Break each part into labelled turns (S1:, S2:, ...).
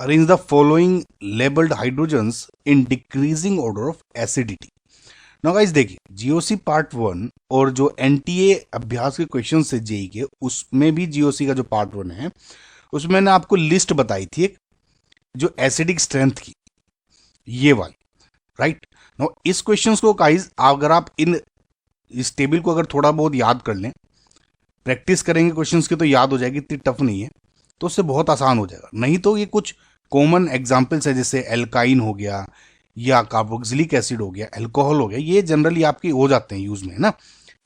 S1: Arrange the following labelled hydrogens in decreasing order of acidity. Now guys देखिए, GOC part 1 और जो NTA अभ्यास के क्वेश्चन से जेई के, उसमें भी जीओसी का जो पार्ट 1 है उसमें मैंने आपको लिस्ट बताई थी एक, जो एसिडिक स्ट्रेंथ की, ये वाली, राइट। नाउ इस क्वेश्चंस को गाइस अगर आप इस टेबल को अगर थोड़ा बहुत याद कर लें, प्रैक्टिस करेंगे क्वेश्चंस की तो याद हो जाएगी, इतनी टफ नहीं है, तो उससे बहुत आसान हो जाएगा। नहीं तो ये कुछ कॉमन एग्जाम्पल्स है, जैसे एल्काइन हो गया या कार्बोक्सिलिक एसिड हो गया, अल्कोहल हो गया, ये जनरली आपके हो जाते हैं यूज में, है ना,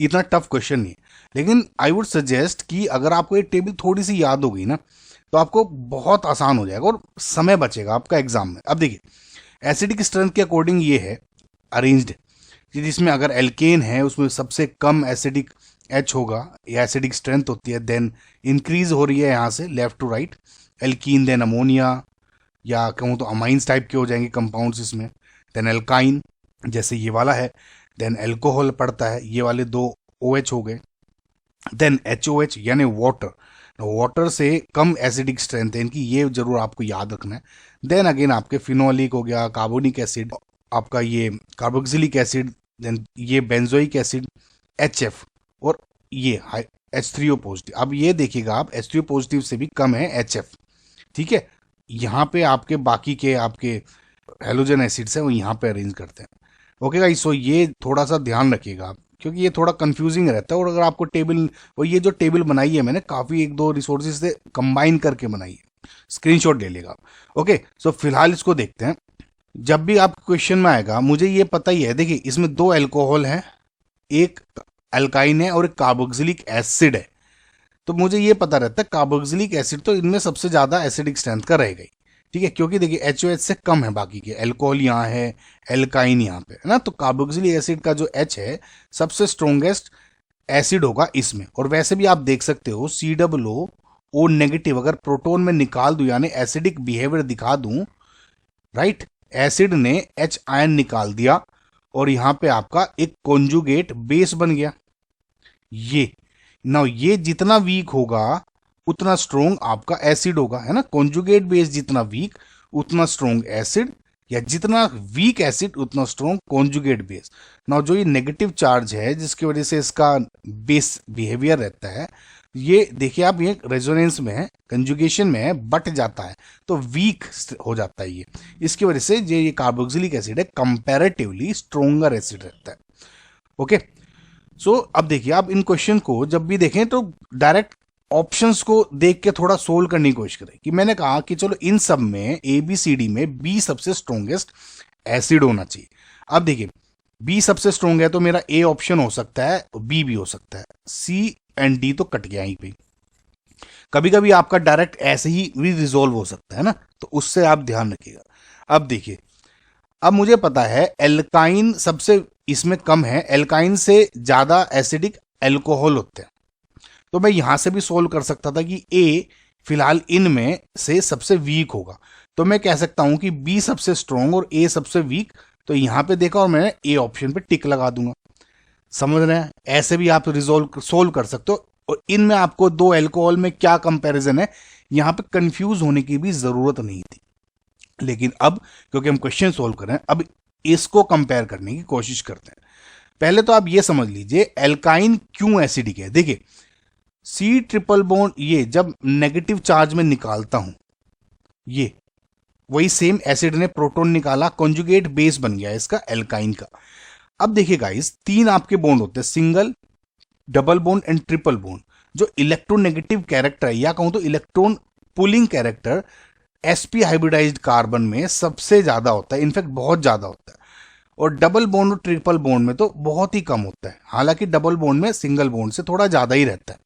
S1: इतना टफ क्वेश्चन नहीं है। लेकिन आई वुड सजेस्ट कि अगर आपको ये टेबल थोड़ी सी याद हो गई ना, तो आपको बहुत आसान हो जाएगा और समय बचेगा आपका एग्जाम में। अब देखिए, एसिडिक स्ट्रेंथ के अकॉर्डिंग ये है अरेंज्ड, जिसमें अगर एल्केन है उसमें सबसे कम एसिडिक एच होगा या एसिडिक स्ट्रेंथ होती है, देन इंक्रीज हो रही है यहाँ से left to right, alkene, then ammonia, या कहूँ तो अमाइंस टाइप के हो जाएंगे कंपाउंड्स इसमें, देन एल्काइन जैसे ये वाला है, देन एल्कोहल पड़ता है, ये वाले दो OH हो गए, देन HOH यानी वाटर, वाटर से कम एसिडिक स्ट्रेंथ है इनकी, ये जरूर आपको याद रखना है। देन अगेन आपके फिनोलिक हो गया, कार्बोनिक एसिड, आपका ये कार्बोक्सिलिक एसिड, देन ये बेंजोइक एसिड HF, और ये H3O पॉजिटिव। अब ये देखिएगा आप, H3O पॉजिटिव से भी कम है HF, ठीक है। यहाँ पे आपके बाकी के आपके हेलोजन एसिड्स हैं वो यहाँ पे अरेंज करते हैं। ओके गाइस, सो ये थोड़ा सा ध्यान रखिएगा आप, क्योंकि ये थोड़ा कंफ्यूजिंग रहता है, और अगर आपको टेबल, और ये जो टेबल बनाई है मैंने काफ़ी एक दो रिसोर्सेज से कंबाइन करके बनाई है, स्क्रीनशॉट ले लेगा। ओके, सो फिलहाल इसको देखते हैं। जब भी आप क्वेश्चन में आएगा, मुझे ये पता ही है, देखिए इसमें दो एल्कोहल है, एक अल्काइन है और एक कार्बोक्सिलिक एसिड है, तो मुझे ये पता रहता है कार्बोक्सिलिक एसिड तो इनमें सबसे ज्यादा एसिडिक स्ट्रेंथ का रहेगा ही, ठीक है, क्योंकि देखिए HOH से कम है बाकी के, एल्कोहल यहाँ है, एल्काइन यहाँ पे है ना, तो कार्बोक्सिलिक एसिड का जो H है सबसे स्ट्रोंगेस्ट एसिड होगा इसमें। और वैसे भी आप देख सकते हो COO नेगेटिव अगर प्रोटोन में निकाल दूं, यानी एसिडिक बिहेवियर दिखा दूं, राइट, एसिड ने H आयन निकाल दिया और यहाँ पे आपका एक कॉन्जुगेट बेस बन गया। ये नाउ ये जितना वीक होगा उतना स्ट्रोंग आपका एसिड होगा, है ना, कॉन्जुगेट बेस जितना वीक उतना स्ट्रोंग एसिड, या जितना वीक एसिड उतना स्ट्रोंग कॉन्जुगेट बेस। नाउ जो ये नेगेटिव चार्ज है जिसकी वजह से इसका बेस बिहेवियर रहता है, ये देखिए आप, ये रेजोनेंस में है, कंजुगेशन में है, बट जाता है तो वीक हो जाता है ये, इसकी वजह से ये कार्बोक्सिलिक एसिड है कंपैरेटिवली स्ट्रोंगर एसिड रहता है। ओके, सो अब देखिए आप इन क्वेश्चन को जब भी देखें तो डायरेक्ट ऑप्शंस को देख के थोड़ा सोल्व करने की कोशिश करें, कि मैंने कहा कि चलो इन सब में ABCD में B सबसे स्ट्रोंगेस्ट एसिड होना चाहिए। अब देखिए B सबसे स्ट्रोंग है तो मेरा A ऑप्शन हो सकता है, B भी हो सकता है, C एंड D तो कट गया यहीं पे। कभी कभी आपका डायरेक्ट ऐसे ही भी रिजोल्व हो सकता है ना, तो उससे आप ध्यान रखिएगा। अब देखिए, अब मुझे पता है एल्काइन सबसे इसमें कम है, एल्काइन से ज्यादा एसिडिक एल्कोहल होते हैं, तो मैं यहां से भी सोल्व कर सकता था कि A फिलहाल इनमें से सबसे वीक होगा, तो मैं कह सकता हूं कि B सबसे स्ट्रॉन्ग और A सबसे वीक, तो यहां पे देखा और मैं A ऑप्शन पे टिक लगा दूंगा। समझ रहे हैं, ऐसे भी आप सोल्व कर सकते हो। और इनमें आपको दो एल्कोहल में क्या कंपैरिजन है, यहां पे कंफ्यूज होने की भी जरूरत नहीं थी। लेकिन अब क्योंकि हम क्वेश्चन सोल्व कर रहे हैं, अब इसको कंपेयर करने की कोशिश करते हैं। पहले तो आप ये समझ लीजिए एल्काइन क्यों एसिडिक है। देखिए C ट्रिपल बॉन्ड, ये जब नेगेटिव चार्ज में निकालता हूं, ये वही सेम एसिड ने प्रोटॉन निकाला, कॉन्जुगेट बेस बन गया इसका एल्काइन का। अब देखिए गाइस, तीन आपके बॉन्ड होते हैं, single, double bond and triple bond. जो इलेक्ट्रोनेगेटिव कैरेक्टर है, या कहूं तो electron pulling character sp hybridised carbon में सबसे ज्यादा होता है, इनफैक्ट बहुत ज्यादा होता है। और डबल बॉन्ड और ट्रिपल बॉन्ड में तो बहुत ही कम होता है, हालांकि डबल बॉन्ड में सिंगल बॉन्ड से थोड़ा ज्यादा ही रहता है,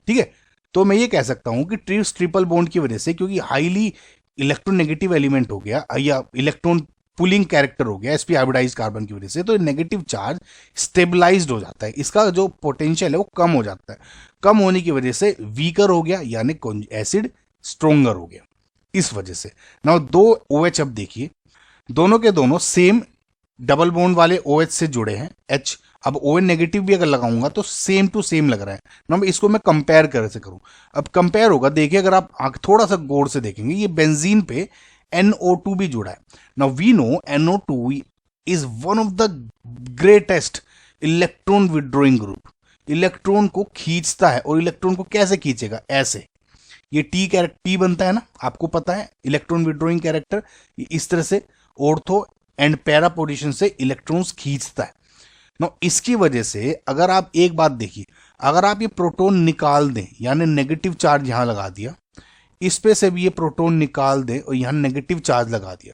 S1: ठीक है। तो मैं ये कह सकता हूं कि ट्रिपल बॉन्ड की वजह से, क्योंकि हाईली इलेक्ट्रोनेगेटिव एलिमेंट हो गया या इलेक्ट्रॉन पुलिंग कैरेक्टर हो गया sp हाइब्रिडाइज्ड कार्बन की वजह से, तो नेगेटिव चार्ज स्टेबलाइज्ड हो जाता है, इसका जो पोटेंशियल है वो कम हो जाता है। कम होने की वजह से वीकर हो गया, यानी एसिड स्ट्रोंगर हो गया, इस वजह से। नाउ दो OH अब देखिए, दोनों के दोनों सेम डबल बॉन्ड वाले OH से जुड़े हैं, H। अब ON नेगेटिव भी अगर लगाऊंगा तो सेम टू सेम लग रहा है ना। इसको मैं कंपेयर कैसे करूं, अब कंपेयर होगा, देखिए अगर आप थोड़ा सा गौर से देखेंगे, ये बेंजीन पे NO2 भी जुड़ा है। Now we know NO2 is one of the greatest electron withdrawing group. Electron को खींचता है, और इलेक्ट्रॉन को कैसे खींचेगा? ऐसे, ये टी बनता है ना, आपको पता है इलेक्ट्रॉन विड्रॉइंग कैरेक्टर, इस तरह से ऑर्थो एंड पैरा पोजीशन से इलेक्ट्रॉन्स खींचता है। नो इसकी वजह से अगर आप एक बात देखिए, अगर आप ये प्रोटॉन निकाल दें, यानी नेगेटिव चार्ज यहां लगा दिया, इस पे से भी ये प्रोटॉन निकाल दें और यहां नेगेटिव चार्ज लगा दिया,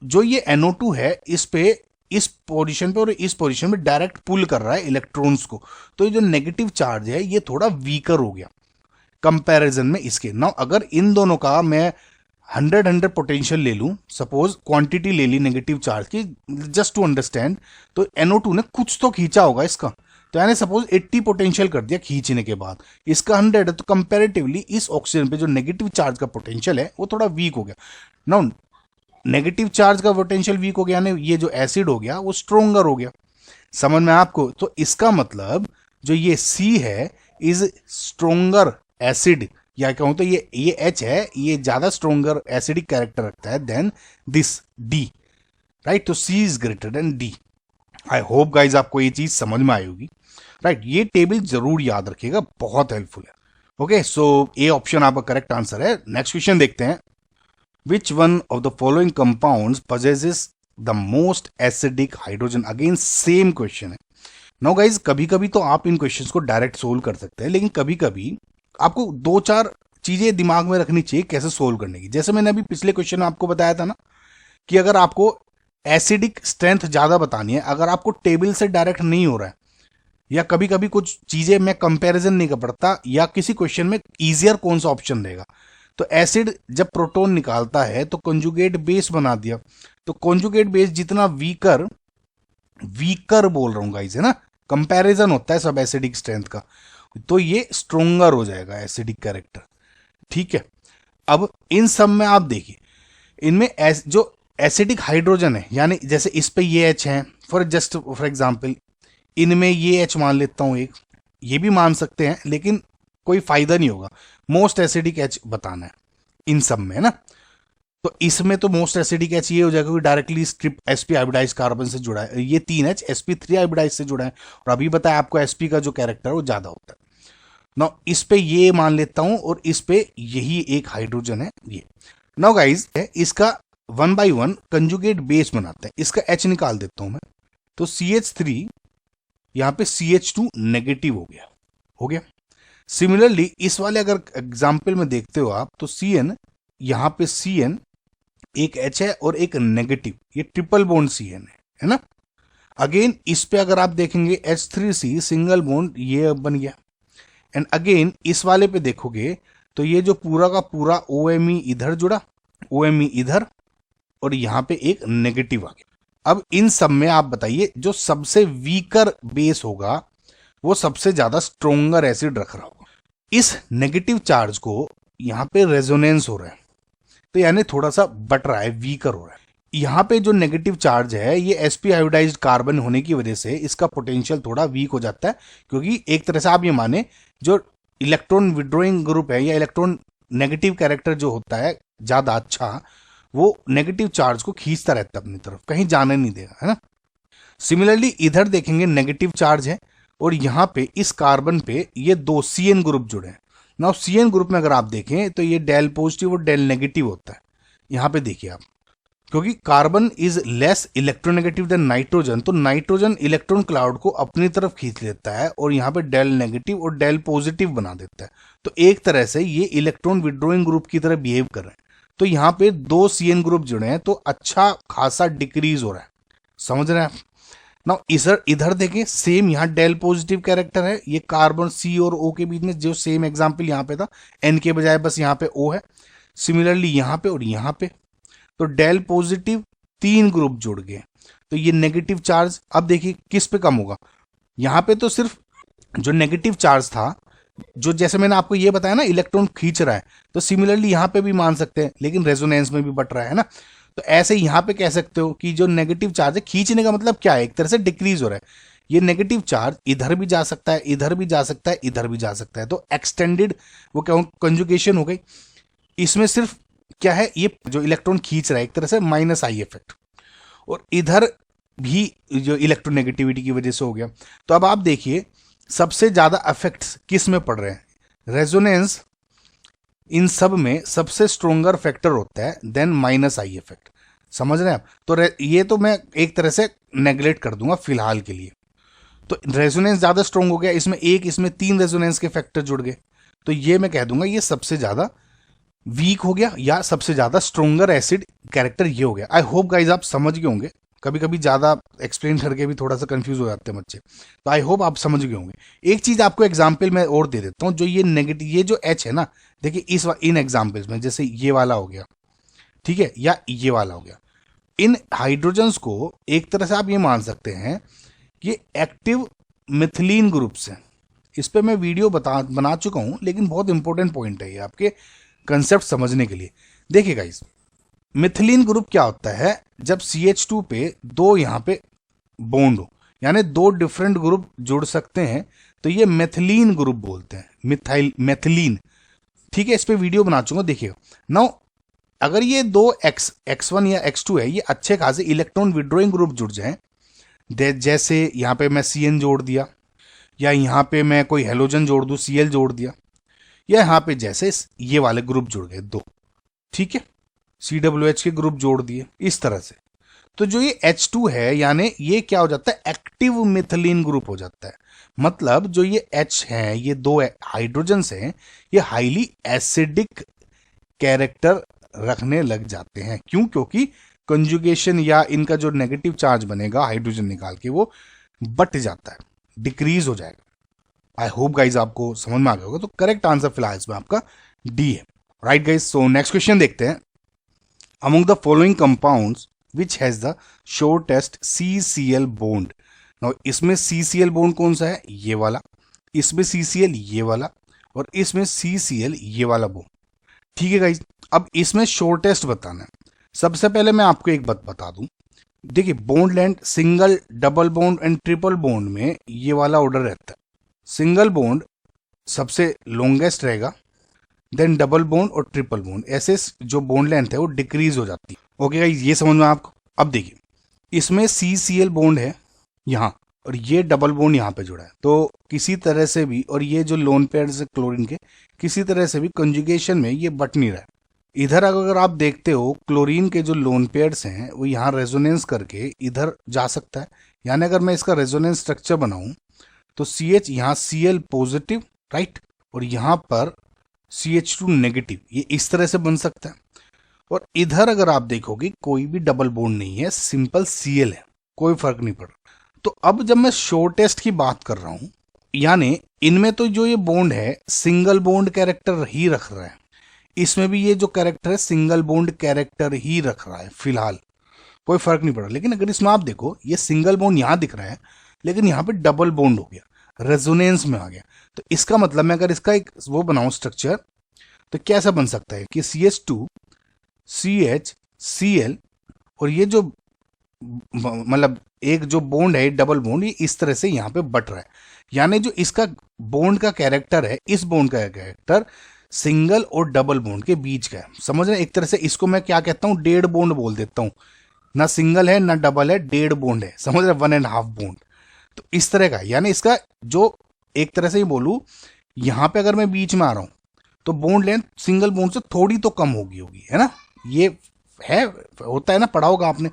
S1: जो ये NO2 है इस पे, इस पोजीशन पे और इस पोजीशन में डायरेक्ट पुल कर रहा है इलेक्ट्रॉन्स को, तो ये जो नेगेटिव चार्ज है ये थोड़ा वीकर हो गया कंपैरिजन में इसके। नाउ अगर इन दोनों का मैं 100 पोटेंशियल ले लूं, सपोज क्वांटिटी ले ली नेगेटिव चार्ज की, जस्ट टू अंडरस्टैंड, तो NO2 ने कुछ तो खींचा होगा इसका, तो यानी सपोज 80 पोटेंशियल कर दिया खींचने के बाद, इसका 100 है, तो कंपैरेटिवली इस ऑक्सीजन पे जो नेगेटिव चार्ज का पोटेंशियल है वो थोड़ा वीक हो गया। नाउ नेगेटिव चार्ज का पोटेंशियल वीक हो गया, यानी ये जो एसिड हो गया वो स्ट्रोंगर हो गया। समझ में आपको? तो इसका मतलब जो ये C है इज स्ट्रोंगर एसिड, या कहूं तो ये H है, ये ज्यादा स्ट्रोंगर एसिडिक कैरेक्टर रखता है देन दिस D, राइट? तो C is greater than D। I hope guys आपको ये चीज समझ में आई होगी, राइट? ये टेबल जरूर याद रखिएगा, बहुत हेल्पफुल है। ओके, सो ए ऑप्शन आपका करेक्ट आंसर है। नेक्स्ट क्वेश्चन देखते हैं। Which one of the following compounds possesses the most acidic hydrogen? Again same question है। Now guys, कभी कभी तो आप इन क्वेश्चंस को डायरेक्ट सोल्व कर सकते हैं, लेकिन कभी कभी आपको 2-4 चीजें दिमाग में रखनी चाहिए कैसे सोल्व करने की। जैसे मैंने अभी पिछले क्वेश्चन में आपको बताया था ना, कि अगर आपको एसिडिक स्ट्रेंथ ज्यादा बतानी है, अगर आपको टेबल से डायरेक्ट नहीं हो रहा है, या कभी कभी कुछ चीजें मैं कंपैरिजन नहीं कर पड़ता, या किसी क्वेश्चन में इजियर कौन सा ऑप्शन रहेगा, तो एसिड जब प्रोटॉन निकालता है तो कॉन्जुगेट बेस बना दिया, तो कॉन्जुगेट बेस जितना वीकर बोल रहा हूं गाइस, है ना, कंपैरिजन होता है सब एसिडिक स्ट्रेंथ का, तो ये स्ट्रोंगर हो जाएगा एसिडिक कैरेक्टर। ठीक है, अब इन सब में आप देखिए, इनमें जो एसिडिक हाइड्रोजन है, यानी जैसे इस पे ये H है, फॉर एग्जांपल इनमें ये H मान लेता हूं एक, ये भी मान सकते हैं, लेकिन कोई फायदा नहीं होगा, मोस्ट एसिडिक H बताना है इन सब में, है ना। तो इसमें तो मोस्ट एसिडिक H ये हो जाएगा कि directly strip sp iodise carbon से जुड़ा है, ये 3H sp3 आयोडाइज से जुड़ा है, और अभी बताया आपको sp का जो कैरेक्टर है वो ज्यादा होता है ना। इस पे ये मान लेता हूं, और इस पे यही एक हाइड्रोजन है ये। नाउ गाइज, इसका 1 by 1 कंजुगेट बेस बनाते हैं, इसका H निकाल देता हूं मैं, तो CH3 यहां पे CH2 नेगेटिव हो गया। सिमिलरली इस वाले अगर एग्जाम्पल में देखते हो आप, तो CN, यहां पे CN एक H है और एक नेगेटिव, ये ट्रिपल बॉन्ड CN है ना। अगेन इस पे अगर आप देखेंगे H3C सिंगल बॉन्ड ये बन गया, एंड अगेन इस वाले पे देखोगे तो ये जो पूरा का पूरा OMe इधर जुड़ा, OMe इधर, और यहां पे एक नेगेटिव आ गया। अब इन सब में आप बताइए जो सबसे वीकर बेस होगा वो सबसे ज्यादा स्ट्रोंगर एसिड रख रहा होगा। इस नेगेटिव चार्ज को यहां पे रेजोनेंस हो रहा है, तो यानी थोड़ा सा बट रहा है, वीकर हो रहा है। यहां पे जो नेगेटिव चार्ज है ये sp आयोडाइज्ड कार्बन होने की वजह से इसका पोटेंशियल थोड़ा वीक हो जाता है, क्योंकि एक तरह से आप ये माने जो इलेक्ट्रॉन विड्रॉइंग ग्रुप है या इलेक्ट्रॉन नेगेटिव कैरेक्टर जो होता है ज्यादा अच्छा, वो नेगेटिव चार्ज को खींचता रहता है अपनी तरफ, कहीं जाने नहीं देगा, है ना। सिमिलरली इधर देखेंगे नेगेटिव चार्ज है, और यहां पे इस कार्बन पे ये 2 CN ग्रुप जुड़े हैं। नाउ CN ग्रुप में अगर आप देखें तो ये डेल पॉजिटिव और डेल नेगेटिव होता है। यहां पे देखिए आप, क्योंकि carbon is less electronegative than nitrogen, तो नाइट्रोजन इलेक्ट्रॉन क्लाउड को अपनी तरफ खींच लेता है और यहाँ पे डेल नेगेटिव और डेल पॉजिटिव बना देता है। तो एक तरह से ये इलेक्ट्रॉन विड्रॉइंग ग्रुप की तरह बिहेव कर रहे हैं। तो यहाँ पे 2 CN ग्रुप जुड़े हैं, तो अच्छा खासा डिक्रीज हो रहा है, समझ रहे हैं आप। नाउ इधर देखें, सेम यहाँ डेल पॉजिटिव कैरेक्टर है, ये कार्बन C और O के बीच में जो सेम एग्जाम्पल यहाँ पे था, N के बजाय बस यहाँ पे O है। सिमिलरली यहाँ पे और यहाँ पे, तो डेल पॉजिटिव 3 ग्रुप जुड़ गए, तो ये नेगेटिव चार्ज अब देखिए किस पे कम होगा। यहाँ पे तो सिर्फ जो नेगेटिव चार्ज था, जो जैसे मैंने आपको ये बताया ना इलेक्ट्रॉन खींच रहा है, तो सिमिलरली यहाँ पे भी मान सकते हैं, लेकिन रेजोनेंस में भी बट रहा है ना। तो ऐसे यहाँ पे कह सकते हो कि जो नेगेटिव चार्ज है, खींचने का मतलब क्या है, एक तरह से डिक्रीज हो रहा है। ये नेगेटिव चार्ज इधर भी जा सकता है, इधर भी जा सकता है, इधर भी जा सकता है, तो एक्सटेंडेड वो क्या कंजुगेशन हो गई। इसमें सिर्फ क्या है, ये जो इलेक्ट्रॉन खींच रहा है एक तरह से माइनस आई इफेक्ट, और इधर भी जो इलेक्ट्रोनेगेटिविटी की वजह से हो गया। तो अब आप देखिए सबसे ज्यादा इफेक्ट्स किस में पड़ रहे हैं, रेजोनेंस इन सब में सबसे स्ट्रोंगर फैक्टर होता है देन माइनस आई इफेक्ट। समझ रहे हैं आप? तो ये तो मैं एक तरह से नेग्लेक्ट कर दूंगा फिलहाल के लिए। तो रेजोनेंस ज्यादा स्ट्रोंग हो गया, इसमें 3 रेजोनेंस के फैक्टर जुड़ गए, तो ये मैं कह दूंगा ये सबसे ज्यादा वीक हो गया या सबसे ज्यादा स्ट्रोंगर एसिड कैरेक्टर ये हो गया। आई होप गाइज आप समझ गए होंगे, कभी कभी ज्यादा एक्सप्लेन करके भी थोड़ा सा कंफ्यूज हो जाते हैं बच्चे, तो आई होप आप समझ गए होंगे। एक चीज आपको एग्जाम्पल में और दे देता हूं, जो ये नेगेटिव ये जो एच है ना, देखिए इन एग्जाम्पल्स में जैसे ये वाला हो गया, ठीक है, या ये वाला हो गया, इन हाइड्रोजन्स को एक तरह से आप ये मान सकते हैं ये एक्टिव मिथिलीन ग्रुप्स हैं। इस पे मैं वीडियो बना चुका हूं, लेकिन बहुत इंपॉर्टेंट पॉइंट है ये आपके कंसेप्ट समझने के लिए। देखिए गाइस, मिथिलीन ग्रुप क्या होता है, जब CH2 पे 2 यहां पे बॉन्ड हो, यानी 2 डिफरेंट ग्रुप जुड़ सकते हैं, तो ये मेथिलीन ग्रुप बोलते हैं, मेथिलीन। ठीक है, इस पे वीडियो बना चुका, देखिए नाउ अगर ये 2 X1 या X2 है, ये अच्छे खासे इलेक्ट्रॉन विड्रॉइंग ग्रुप जुड़ जाए, जैसे यहां पे मैं CN जोड़ दिया, या यहां पे मैं कोई हेलोजन जोड़ दूं, Cl जोड़ दिया, या यहां पे जैसे ये वाले ग्रुप जुड़ गए 2, ठीक है, CWH के ग्रुप जोड़ दिए इस तरह से, तो जो ये H2 है यानी ये क्या हो जाता है, एक्टिव मिथिलीन ग्रुप हो जाता है। मतलब जो ये H है, ये 2 हाइड्रोजन्स हैं, ये हाईली एसिडिक कैरेक्टर रखने लग जाते हैं। क्यों? क्योंकि कंजुगेशन या इनका जो नेगेटिव चार्ज बनेगा हाइड्रोजन निकाल के वो बट जाता है, डिक्रीज हो जाएगा। आई होप गाइज आपको समझ में आ गया होगा। तो करेक्ट आंसर फिलहाल इसमें आपका डी है। Right guys, so next question देखते हैं। Among the following compounds which has the shortest CCl bond. Now इसमें CCl बॉन्ड कौन सा है, ये वाला, इसमें CCl ये वाला, और इसमें CCl ये वाला बॉन्ड। ठीक है गाइज, अब इसमें शॉर्टेस्ट बताना है। सबसे पहले मैं आपको एक बात बता दूं, देखिए bond length single, double bond and triple bond में ये वाला ऑर्डर रहता है। सिंगल बॉन्ड सबसे लॉन्गेस्ट रहेगा, देन डबल बॉन्ड और ट्रिपल बॉन्ड, ऐसे जो बॉन्ड लेंथ है वो डिक्रीज हो जाती है। ओके गाइस, ये समझ में आपको। अब देखिए इसमें CCl बॉन्ड है यहाँ, और ये डबल बॉन्ड यहाँ पे जुड़ा है, तो किसी तरह से भी, और ये जो लोन पेयर्स है क्लोरीन के, किसी तरह से भी कंजुगेशन में ये बट नहीं रहा है। इधर अगर आप देखते हो क्लोरीन के जो लोन पेयर्स हैं वो यहाँ रेजोनेंस करके इधर जा सकता है, यानी अगर मैं इसका रेजोनेंस स्ट्रक्चर बनाऊं तो CH यहाँ Cl पॉजिटिव, राइट, और यहाँ पर CH2 नेगेटिव, ये इस तरह से बन सकता है। और इधर अगर आप देखोगे कोई भी डबल बॉन्ड नहीं है, सिंपल Cl है, कोई फर्क नहीं पड़ रहा। तो अब जब मैं शॉर्टेस्ट की बात कर रहा हूं, यानी इनमें तो जो ये बॉन्ड है सिंगल बॉन्ड कैरेक्टर ही रख रहा है, इसमें भी ये जो कैरेक्टर है सिंगल बॉन्ड कैरेक्टर ही रख रहा है फिलहाल, कोई फर्क नहीं पड़ा। लेकिन अगर इसमें आप देखो ये सिंगल बॉन्ड यहां दिख रहा है, लेकिन यहाँ पे डबल बॉन्ड हो गया, रेजोनेंस में आ गया, तो इसका मतलब मैं अगर इसका एक वो बनाऊं स्ट्रक्चर, तो कैसा बन सकता है कि CH2 CH Cl, और ये जो मतलब एक जो बॉन्ड है डबल बॉन्ड, ये इस तरह से यहाँ पे बट रहा है, यानी जो इसका बॉन्ड का कैरेक्टर है, इस बॉन्ड का कैरेक्टर सिंगल और डबल बॉन्ड के बीच का है। समझ रहे हैं? एक तरह से इसको मैं क्या कहता हूँ, डेड बॉन्ड बोल देता हूँ, ना सिंगल है ना डबल है, डेड बॉन्ड है, समझ रहे, 1.5 बॉन्ड, तो इस तरह का। यानी इसका जो एक तरह से ही बोलूं, यहां पे अगर मैं बीच में आ रहा हूं तो बॉन्ड लेंथ सिंगल बॉन्ड से थोड़ी तो कम होगी, है ना, ये है, होता है ना, पढ़ा होगा आपने।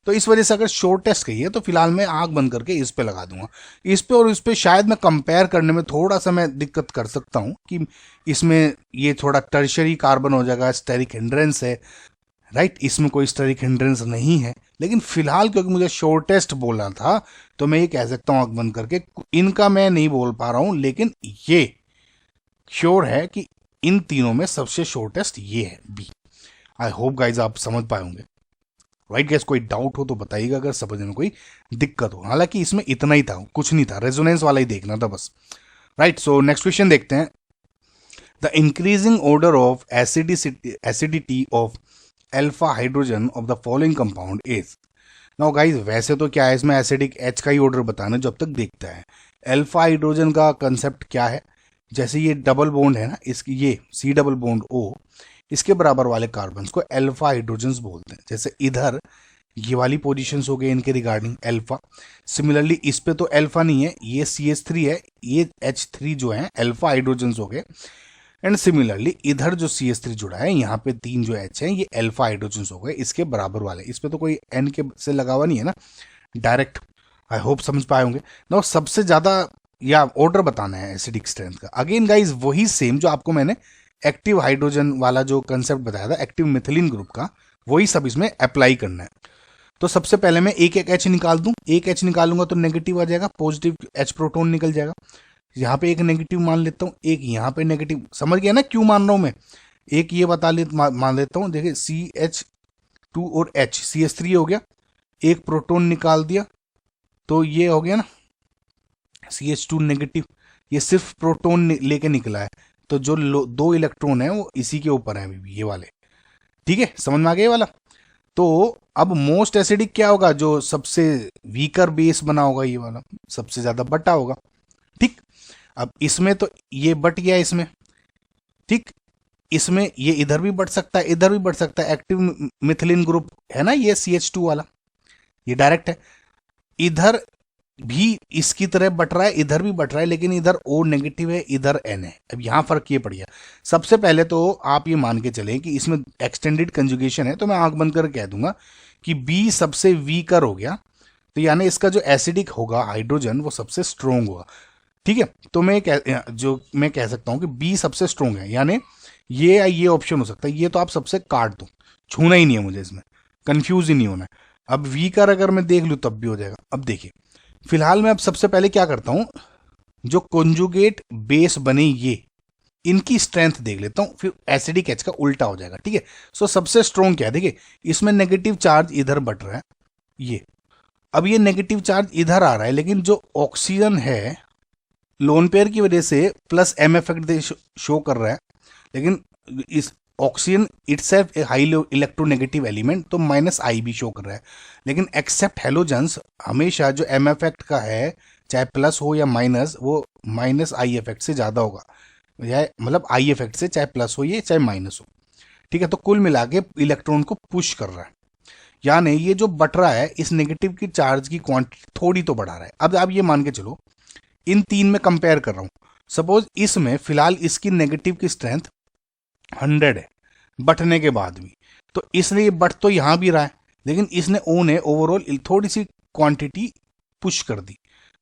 S1: तो इस वजह से अगर शॉर्टेस्ट कही है तो फिलहाल मैं आंख बंद करके इस पे लगा दूंगा। इस पे और इस पे शायद मैं कंपेयर करने में थोड़ा सा मैं दिक्कत कर सकता हूं कि इसमें ये थोड़ा टर्शरी कार्बन हो जाएगा, स्टेरिक हिंड्रेंस है, राइट, इसमें कोई स्टेरिक हिंड्रेंस नहीं है। लेकिन फिलहाल क्योंकि मुझे शॉर्टेस्ट बोलना था तो मैं ये कह सकता हूं आंख बंद करके, इनका मैं नहीं बोल पा रहा हूं, लेकिन ये श्योर है कि इन तीनों में सबसे शॉर्टेस्ट ये है, बी। आई होप गाइज आप समझ पाए होंगे। राइट गाइज, कोई डाउट हो तो बताइएगा अगर समझने में कोई दिक्कत हो। हालांकि इसमें इतना ही था, कुछ नहीं था, रेजोनेंस वाला ही देखना था बस। राइट, सो नेक्स्ट क्वेश्चन देखते हैं। The increasing order of acidity of alpha hydrogen of the following compound is. Now guys, वैसे तो क्या है, इसमें एसिडिक H का ही ऑर्डर बताना जब तक देखता है। अल्फा हाइड्रोजन का कंसेप्ट क्या है, जैसे ये डबल बॉन्ड है ना, इसकी ये C डबल बॉन्ड O, इसके बराबर वाले कार्बन्स को अल्फा हाइड्रोजन्स बोलते हैं। जैसे इधर ये वाली पोजीशंस हो गए इनके रिगार्डिंग अल्फा। सिमिलरली इस पे तो अल्फा नहीं है, ये CH3 है, ये H3 जो है अल्फा हाइड्रोजन्स हो गए। एंड सिमिलरली इधर जो CH3 जुड़ा है, यहाँ पे 3 जो H है ये अल्फा हाइड्रोजन्स हो गए इसके बराबर वाले। इस पे तो कोई N के से लगा हुआ नहीं है ना, डायरेक्ट। आई होप समझ पाए होंगे ना। सबसे ज्यादा या ऑर्डर बताना है एसिडिक स्ट्रेंथ का। अगेन गाइज वही सेम जो आपको मैंने एक्टिव हाइड्रोजन वाला जो कंसेप्ट बताया था एक्टिव मिथिलीन ग्रुप का, वही सब इसमें अप्लाई करना है। तो सबसे पहले मैं एक एक H निकाल दूं, एक H निकालूंगा तो नेगेटिव आ जाएगा, पॉजिटिव H प्रोटोन निकल जाएगा। यहाँ पे एक नेगेटिव मान लेता हूँ, एक यहाँ पे नेगेटिव, समझ गया ना क्यों मान रहा हूं मैं। एक ये मान लेता हूँ, देखिए CH2 और H, CH3 हो गया, एक प्रोटोन निकाल दिया तो ये हो गया ना CH2 नेगेटिव, ये सिर्फ प्रोटोन लेके निकला है, तो जो 2 इलेक्ट्रॉन है वो इसी के ऊपर है अभी भी, ये वाले। ठीक है, समझ में आ गया ये वाला। तो अब मोस्ट एसिडिक क्या होगा, जो सबसे वीकर बेस बना होगा ये वाला, सबसे ज्यादा बटा होगा। ठीक, अब इसमें तो ये बट गया इसमें, ठीक, इसमें ये इधर भी बढ़ सकता है, इधर भी बढ़ सकता है। एक्टिव मिथिलीन ग्रुप है ना ये CH2 वाला, ये डायरेक्ट है। इधर भी इसकी तरह बट रहा है, इधर भी बट रहा है, लेकिन इधर O नेगेटिव है, इधर N है। अब यहां फर्क ये पड़ गया। सबसे पहले तो आप ये मान के चलें कि इसमें एक्सटेंडेड कंजुगेशन है, तो मैं आंख बंद कर कह दूंगा कि B सबसे वीकर हो गया, तो यानी इसका जो एसिडिक होगा हाइड्रोजन वो सबसे स्ट्रोंग होगा। ठीक है, तो मैं कह सकता हूं कि B सबसे स्ट्रोंग है, यानी ये या ये ऑप्शन हो सकता है। ये तो आप सबसे काट दो, छूना ही नहीं है मुझे, इसमें कंफ्यूज ही नहीं होना है। अब वीकर अगर मैं देख लूं तब भी हो जाएगा। अब देखिए फिलहाल मैं अब सबसे पहले क्या करता हूं, जो कॉन्जुगेट बेस बने ये, इनकी स्ट्रेंथ देख लेता हूं, फिर एसिडिक H का उल्टा हो जाएगा। ठीक है, सो सबसे स्ट्रोंग क्या है, देखिए इसमें नेगेटिव चार्ज इधर बट रहा है ये। अब ये नेगेटिव चार्ज इधर आ रहा है, लेकिन जो ऑक्सीजन है लोन पेयर की वजह से प्लस M इफेक्ट शो कर रहा है, लेकिन इस ऑक्सीजन इटसेल्फ ए हाई इलेक्ट्रोनेगेटिव एलिमेंट, तो -I भी शो कर रहा है। लेकिन एक्सेप्ट हेलोजन्स हमेशा जो M इफेक्ट का है, चाहे प्लस हो या माइनस, वो -I इफेक्ट से ज्यादा होगा, या मतलब I इफेक्ट से, चाहे प्लस हो ये चाहे माइनस हो। ठीक है, तो कुल मिला के इलेक्ट्रॉन को पुश कर रहा है, यानी ये जो बट रहा है इस नेगेटिव की चार्ज की क्वांटिटी थोड़ी तो बढ़ा रहा है। अब आप ये मान के चलो, इन तीन में कंपेयर कर रहा हूं, सपोज इसमें फिलहाल इसकी नेगेटिव की स्ट्रेंथ 100 है बटने के बाद भी, तो इसलिए बट तो यहां भी रहा है, लेकिन इसने O ने ओवरऑल थोड़ी सी क्वांटिटी पुश कर दी,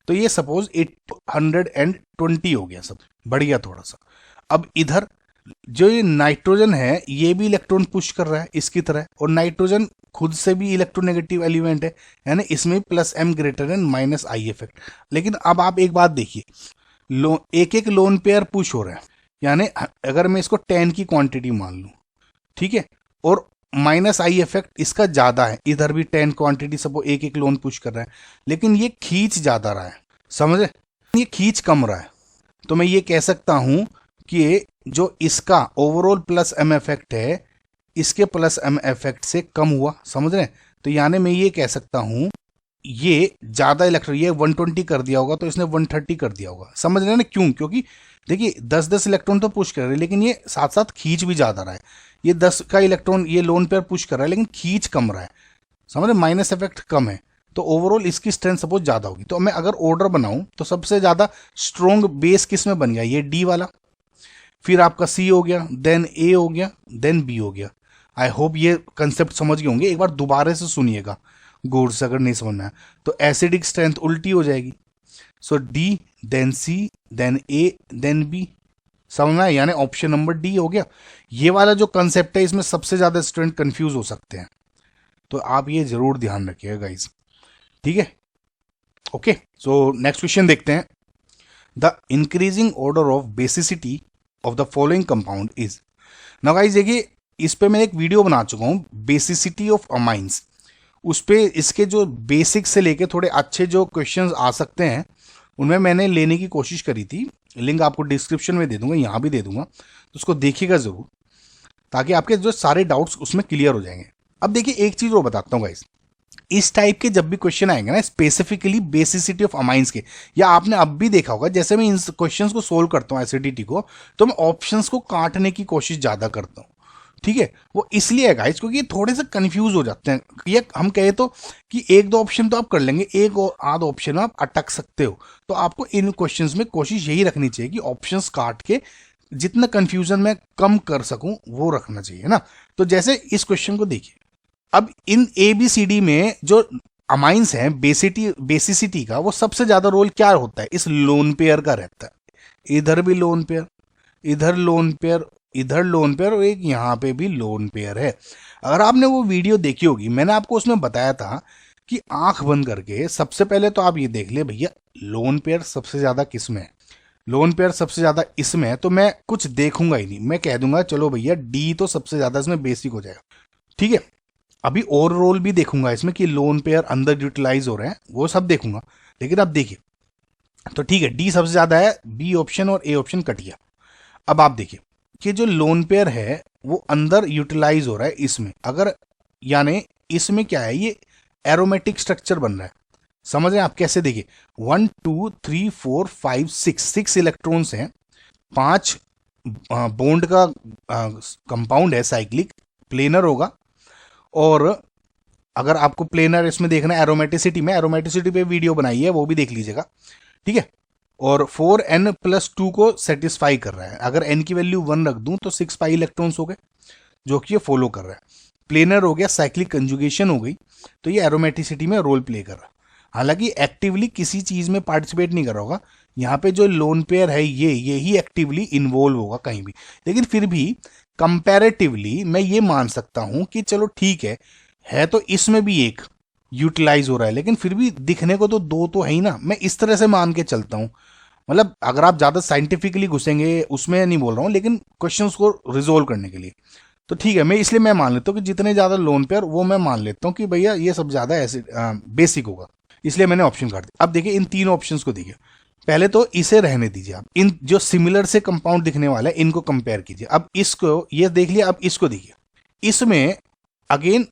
S1: तो ये सपोज 820 हो गया, सब बढ़ गया थोड़ा सा। अब इधर जो ये नाइट्रोजन है ये भी इलेक्ट्रॉन पुश कर रहा है इसकी तरह, और नाइट्रोजन खुद से भी इलेक्ट्रोनेगेटिव एलिमेंट है, यानी इसमें +M greater than -I effect. लेकिन अब आप एक बात देखिए, एक एक लोन पेयर पुश हो रहे हैं, यानी अगर मैं इसको 10 की क्वांटिटी मान लूं, ठीक है, और -I इफेक्ट इसका ज्यादा है, इधर भी 10 क्वांटिटी सबको एक एक लोन पुश कर रहा है, लेकिन ये खींच ज्यादा रहा है, समझे, ये खींच कम रहा है। तो मैं ये कह सकता हूं कि जो इसका ओवरऑल +M इफेक्ट है, इसके +M इफेक्ट से कम हुआ, समझ रहे हैं। तो यानी मैं ये कह सकता हूं ये ज्यादा इलेक्ट्रॉन, ये 120 कर दिया होगा तो इसने 130 कर दिया होगा, समझ रहे हैं ना क्यों, क्योंकि देखिए 10-10 इलेक्ट्रॉन तो पुश कर रहे हैं, लेकिन ये साथ साथ खींच भी ज्यादा रहा है। ये 10 का इलेक्ट्रॉन ये लोन पेयर पुश कर रहा है, लेकिन खींच कम रहा है, समझ रहे, माइनस इफेक्ट कम है, तो ओवरऑल इसकी स्ट्रेंथ सपोज ज्यादा होगी। तो मैं अगर ऑर्डर बनाऊं तो सबसे ज्यादा स्ट्रॉन्ग बेस किस में बन गया, ये D वाला, फिर आपका C हो गया, देन A हो गया, देन B हो गया। आई होप ये कंसेप्ट समझ गए होंगे, एक बार दोबारा से सुनिएगा गौर से, अगर नहीं समझना है तो एसिडिक स्ट्रेंथ उल्टी हो जाएगी। So D, then C, then A, then B, समझना है, यानी ऑप्शन नंबर D हो गया। ये वाला जो कंसेप्ट है इसमें सबसे ज्यादा स्टूडेंट कंफ्यूज हो सकते हैं, तो आप ये जरूर ध्यान रखिएगा गाइज, ठीक है। ओके, सो नेक्स्ट क्वेश्चन देखते हैं। The increasing order of basicity of the following compound is. Now guys देखिए, इस पे मैं एक वीडियो बना चुका हूं, बेसिसिटी ऑफ अमाइंस। उस पे इसके जो बेसिक से लेके थोड़े अच्छे जो क्वेश्चंस आ सकते हैं उनमें मैंने लेने की कोशिश करी थी, लिंक आपको डिस्क्रिप्शन में दे दूंगा, यहाँ भी दे दूंगा, तो उसको देखिएगा जरूर, ताकि आपके जो सारे डाउट्स उसमें क्लियर हो जाएंगे। अब देखिए एक चीज और बताता हूँ गाइस, इस टाइप के जब भी क्वेश्चन आएंगे ना स्पेसिफिकली बेसिसिटी ऑफ अमाइंस के, या आपने अब भी देखा होगा जैसे मैं इन क्वेश्चंस को सोल्व करता हूँ एसिडिटी को, तो मैं ऑप्शंस को काटने की कोशिश ज्यादा करता हूँ, ठीक है, वो इसलिए है गाइस क्योंकि थोड़े से कंफ्यूज हो जाते हैं। ये हम कहे तो कि एक दो ऑप्शन तो आप कर लेंगे, एक और आध ऑप्शन आप अटक सकते हो। तो आपको इन क्वेश्चंस में कोशिश यही रखनी चाहिए कि ऑप्शंस काट के जितना कंफ्यूजन मैं कम कर सकूं वो रखना चाहिए ना। तो जैसे इस क्वेश्चन को देखिए, अब इन ए बी सी डी में जो अमाइंस हैं बेसिसिटी का, वो सबसे ज्यादा रोल क्या होता है, इस लोन पेयर का रहता है। इधर भी लोन पेयर, इधर लोन पेयर, इधर लोन पेयर, और एक यहाँ पे भी लोन पेयर है। अगर आपने वो वीडियो देखी होगी, मैंने आपको उसमें बताया था कि आंख बंद करके सबसे पहले तो आप ये देख ले भैया लोन पेयर सबसे ज्यादा किस में है। लोन पेयर सबसे ज्यादा इसमें है, तो मैं कुछ देखूंगा ही नहीं, मैं कह दूंगा चलो भैया डी तो सबसे ज्यादा इसमें बेसिक हो जाएगा। ठीक है, अभी और रोल भी देखूंगा इसमें कि लोन पेयर अंदर यूटिलाइज हो रहे हैं, वो सब देखूंगा। लेकिन अब देखिए, तो ठीक है डी सबसे ज्यादा है, बी ऑप्शन और ए ऑप्शन कट गया। अब आप देखिए कि जो लोन पेयर है वो अंदर यूटिलाइज हो रहा है इसमें, अगर यानी इसमें क्या है, ये एरोमेटिक स्ट्रक्चर बन रहा है। समझ रहे हैं आप कैसे? देखिए 1 2 3 4 5 6 इलेक्ट्रॉन्स हैं, 5 बॉन्ड का कंपाउंड है, साइक्लिक प्लेनर होगा। और अगर आपको प्लेनर इसमें देखना है एरोमेटिसिटी में, एरोमेटिसिटी पे वीडियो बनाई है, वो भी देख लीजिएगा। ठीक है, और 4n+2 को सेटिस्फाई कर रहा है। अगर n की वैल्यू 1 रख दूं तो 6 पाई इलेक्ट्रॉन्स हो गए जो कि ये फॉलो कर रहा है। प्लेनर हो गया, साइक्लिक कंजुगेशन हो गई, तो ये एरोमेटिसिटी में रोल प्ले कर रहा है। हालांकि एक्टिवली किसी चीज में पार्टिसिपेट नहीं कर रहा होगा, यहाँ पे जो लोन पेयर है ये ही एक्टिवली इन्वॉल्व होगा कहीं भी। लेकिन फिर भी कंपैरेटिवली मैं ये मान सकता हूं कि चलो ठीक है तो इसमें भी एक यूटिलाइज हो रहा है, लेकिन फिर भी दिखने को तो दो तो है ही ना। मैं इस तरह से मान के चलता हूं। मतलब अगर आप ज्यादा साइंटिफिकली घुसेंगे उसमें नहीं बोल रहा हूं, लेकिन क्वेश्चंस को रिजोल्व करने के लिए तो ठीक है, मैं मान लेता हूँ कि जितने ज्यादा लोन पेयर वो मैं मान लेता हूँ कि भैया ये सब ज्यादा ऐसे बेसिक होगा, इसलिए मैंने ऑप्शन काट दिया। अब देखिए इन तीन ऑप्शंस को देखिए, पहले तो इसे रहने दीजिए आप, इन जो सिमिलर से कंपाउंड दिखने वाला है इनको कंपेयर कीजिए। अब इसको ये देख लिया, अब इसको देखिए, इसमें अगेन